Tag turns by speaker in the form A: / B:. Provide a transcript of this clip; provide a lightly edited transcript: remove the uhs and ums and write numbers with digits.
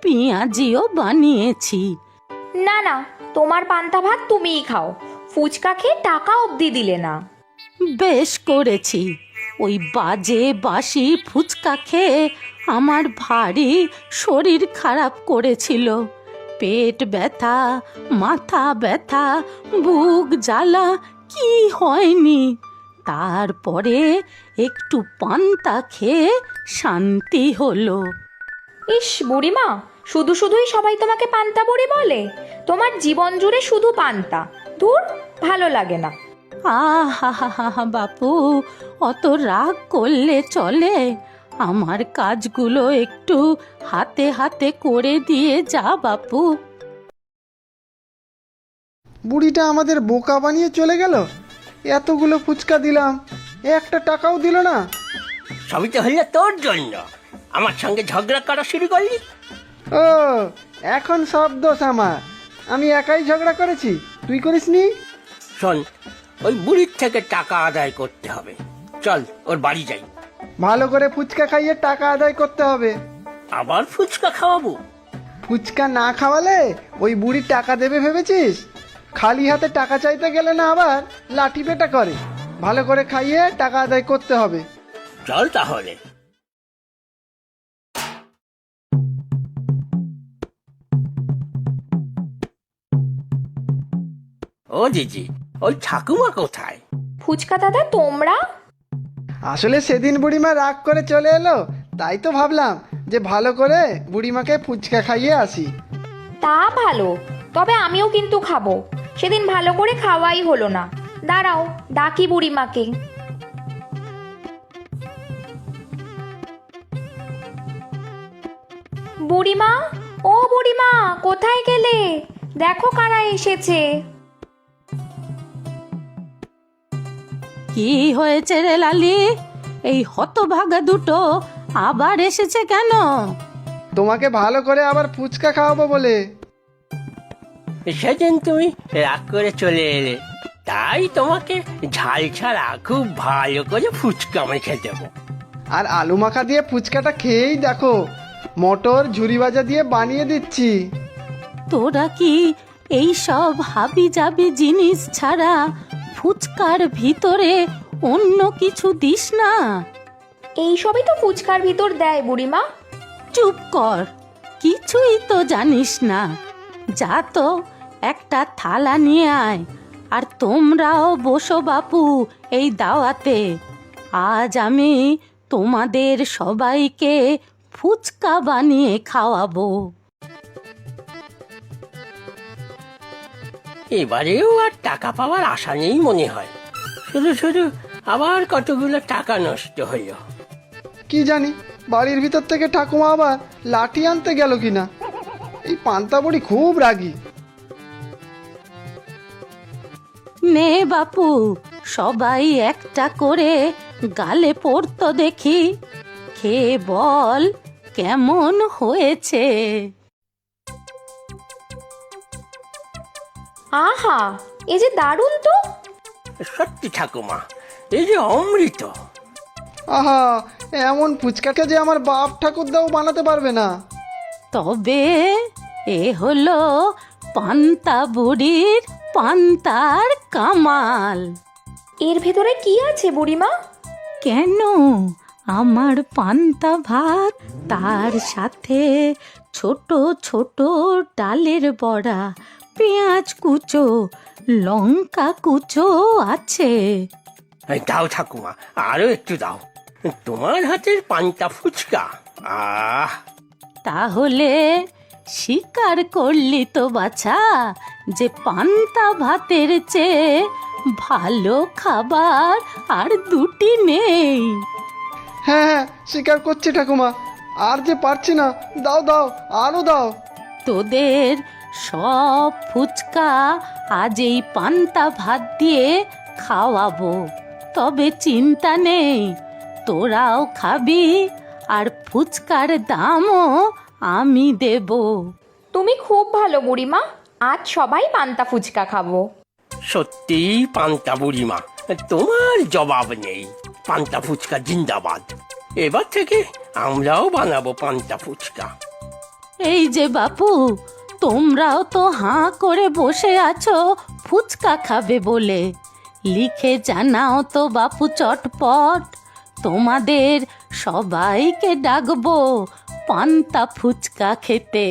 A: পেঁয়াজিও বানিয়েছি।
B: না না, তোমার পান্তা ভাত তুমিই খাও, ফুচকা খেয়ে টাকা অবধি দিলে না।
A: বেশ করেছি, ওই বাজে বাসি ফুচকা খেয়ে আমার ভারী শরীর খারাপ করেছিল। পেট ব্যথা, মাথা ব্যথা, বুক জ্বালা, কি হয়নি। তারপরে একটু পান্তা খেয়ে শান্তি হলো।
B: ইস বুড়িমা, শুধু শুধুই সবাই তোমাকে পান্তা বুড়ি বলে। তোমার জীবন জুড়ে শুধু পান্তা, দূর, ভালো লাগে না।
A: আহা বাপু, অত রাগ করলে চলে? আমার কাজগুলো একটু হাতে হাতে করে দিয়ে যা বাপু।
C: বুড়িটা আমাদের বোকা বানিয়ে চলে গেল। এতগুলো ফুচকা দিলাম, একটা টাকাও দিল না।
D: সবই তো হলো তোর জন্য। আমার সঙ্গে ঝগড়া করা শুরু করলি।
C: ও, এখন সব দোষ আমার। আমি একাই ঝগড়া করেছি, তুই করিসনি?
D: শোন, ওই বুড়ির থেকে টাকা আদায় করতে হবে। চল ওর বাড়ি যাই।
C: ভালো করে ফুচকা খাইয়ে টাকা আদায় করতে হবে।
D: আবার ফুচকা খাওয়াবো?
C: ফুচকা না খাওয়ালে ওই বুড়ি টাকা দেবে ভেবেছিস? খালি হাতে টাকা চাইতে গেলে না আবার লাঠি পেটা করে। ভালো করে খাইয়ে টাকা আদায় করতে হবে।
D: চল তাহলে। ও দিদি, ওই ঠাকুমা কোথায়?
B: ফুচকা দাদা, তোমরা?
C: আসলে সেদিন বুড়িমা রাগ করে চলে এলো, তাই তো ভাবলাম যে ভালো করে বুড়িমাকে ফুচকা খাইয়ে আসি।
B: তা ভালো, তবে আমিও কিন্তু খাবো। সেদিন ভালো করে খাওয়াই হলো না। দাঁড়াও, ডাকি বুড়িমাকে। বুড়িমা, ও বুড়িমা, কোথায় গেলে? দেখো কারা এসেছে।
A: কি হয়েছে রে লালি? এই হতভাগা দুটো আবার এসেছে কেন?
C: তোমাকে ভালো করে আবার ফুচকা খাওয়াবো বলে।
D: সেদিন তুমি রাগ করে চলে এলে, তাই তোমাকে ঝাল ছাড়া খুব ভালো করে ফুচকা মেখে দেবো।
C: আর আলু মাখা দিয়ে ফুচকাটা খেয়েই দেখো, মটর ঝুরি ভাজা দিয়ে বানিয়ে দিচ্ছি।
A: তোরা কি এই সব হাবি জাবি জিনিস ছাড়া ফুচকার ভিতরে অন্য কিছু দিস না?
B: এই সবই তো ফুচকার ভিতর দেয় বুড়িমা।
A: চুপ কর, কিছুই তো জানিস না। যা তো, একটা থালা নিয়ে আয়। আর তোমরাও বসো বাপু এই দাওয়াতে। আজ আমি তোমাদের সবাইকে ফুচকা বানিয়ে খাওয়াবো।
D: এবারেও আর টাকা পাওয়ার আশা নেই মনে হয়। শুধু শুধু আবার কতগুলো টাকা নষ্ট হইল।
C: কি জানি বাড়ির ভিতর থেকে ঠাকুমা আবার লাঠি আনতে গেল কিনা। এই পান্তা বুড়ি খুব রাগী।
A: নে বাপু, সবাই একটা করে গালে পড়তো দেখি। খেয়ে বল কেমন হয়েছে।
B: আহা, এই যে দারুণ তো।
D: সত্যি ঠাকুমা, এই যে অমৃত।
C: আহা, এমন ফুচকাকে যে আমার বাপ ঠাকুরদাও বানাতে পারবে না।
A: তবে এ হলো পান্তা বুড়ির পান্তার কামাল।
B: এর ভেতরে কি আছে বুড়িমা?
A: কেন, আমার পান্তা ভাত, তার সাথে ছোট ছোট ডালের বড়া, পেঁয়াজ কুচো, লঙ্কা কুচো আছে।
D: দাও ঠাকুমা, আরো একটু দাও। তোমার হাতের পান্তা ফুচকা, আহ!
A: তাহলে স্বীকার করলি তো বাছা যে পান্তা ভাতের চেয়ে ভালো খাবার আর দুটি নেই।
C: হ্যাঁ হ্যাঁ, স্বীকার করছি ঠাকুমা। আর যে পারছি না, দাও দাও, আরো দাও।
A: তোদের সব ফুচকা আজ এই পান্তা ভাত দিয়ে খাওয়াবো। তবে চিন্তা নেই, তোরাও খাবি আর ফুচকার দামও আমি দেব।
B: তুমি খুব ভালো বুড়িমা, আজ সবাই পান্তা ফুচকা খাবো।
D: সত্যি পান্তা বুড়িমা, তোমার জবাব নেই। পান্তা ফুচকা জিন্দাবাদ। এবার থেকে আমরাও বানাবো পান্তা ফুচকা।
A: এই যে বাপু, তোমরাও তো হাঁ করে বসে আছো ফুচকা খাবে বলে। লিখে জানাও তো বাপু চটপট, তোমাদের সবাইকে ডাকবো পান্তা ফুচকা খেতে।